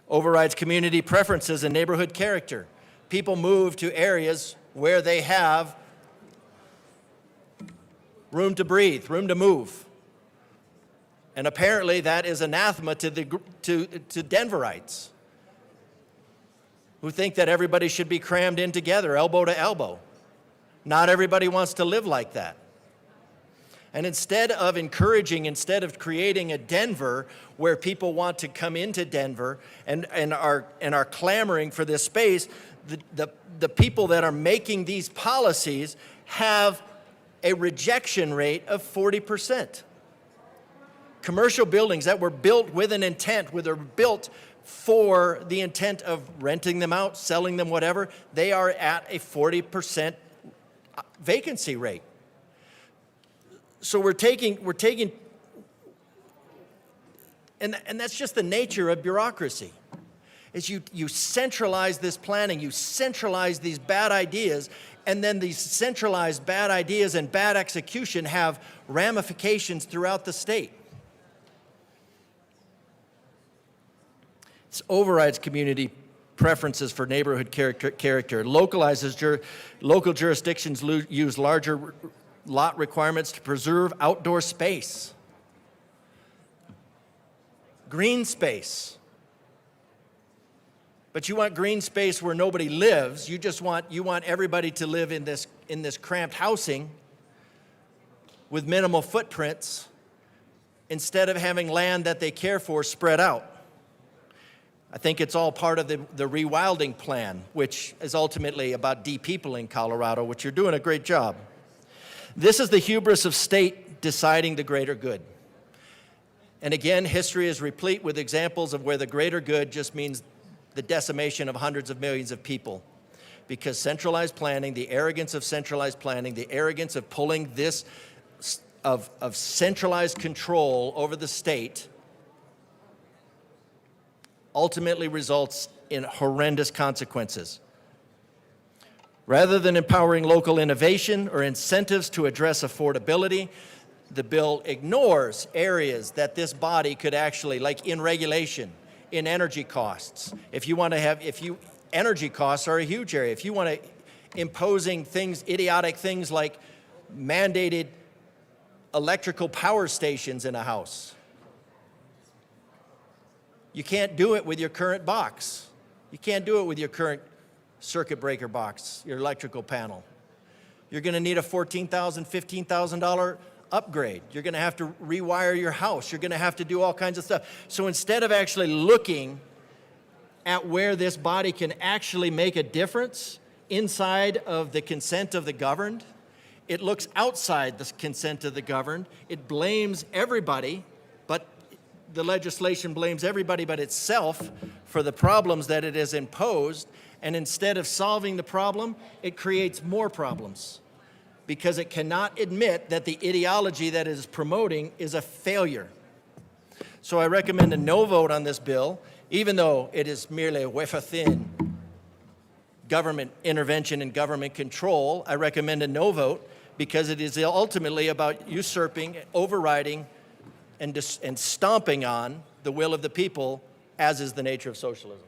Overrides community preferences and neighborhood character. People move to areas where they have room to breathe, room to move. And apparently that is anathema to Denverites, who think that everybody should be crammed in together, elbow to elbow. Not everybody wants to live like that. And instead of creating a Denver where people want to come into Denver and are clamoring for this space, the people that are making these policies have a rejection rate of 40%. Commercial buildings that were built with an intent, were built for the intent of renting them out, selling them, whatever, they are at a 40% vacancy rate. So we're taking, and that's just the nature of bureaucracy, is you centralize this planning, you centralize these bad ideas, and then these centralized bad ideas and bad execution have ramifications throughout the state. This overrides community preferences for neighborhood character, localizes local jurisdictions use larger lot requirements to preserve outdoor space, green space. But you want green space where nobody lives. You want everybody to live in this cramped housing with minimal footprints instead of having land that they care for spread out. I think it's all part of the rewilding plan, which is ultimately about depeopling Colorado, which you're doing a great job. This is the hubris of state deciding the greater good. And again, history is replete with examples of where the greater good just means the decimation of hundreds of millions of people. Because centralized planning, the arrogance of centralized planning, the arrogance of pulling this, of centralized control over the state, ultimately results in horrendous consequences. Rather than empowering local innovation or incentives to address affordability, the bill ignores areas that this body could actually, like in regulation, in energy costs. Energy costs are a huge area. If you want to imposing things, idiotic things like mandated electrical power stations in a house, you can't do it with your current box. You can't do it with your current circuit breaker box, your electrical panel. You're going to need a $14,000, $15,000 upgrade. You're going to have to rewire your house. You're going to have to do all kinds of stuff. So instead of actually looking at where this body can actually make a difference inside of the consent of the governed, it looks outside the consent of the governed. It blames everybody, but the legislation blames everybody but itself for the problems that it has imposed. And instead of solving the problem, it creates more problems because it cannot admit that the ideology that it is promoting is a failure. So I recommend a no vote on this bill, even though it is merely a wafer-thin government intervention and government control. I recommend a no vote because it is ultimately about usurping, overriding, and stomping on the will of the people, as is the nature of socialism.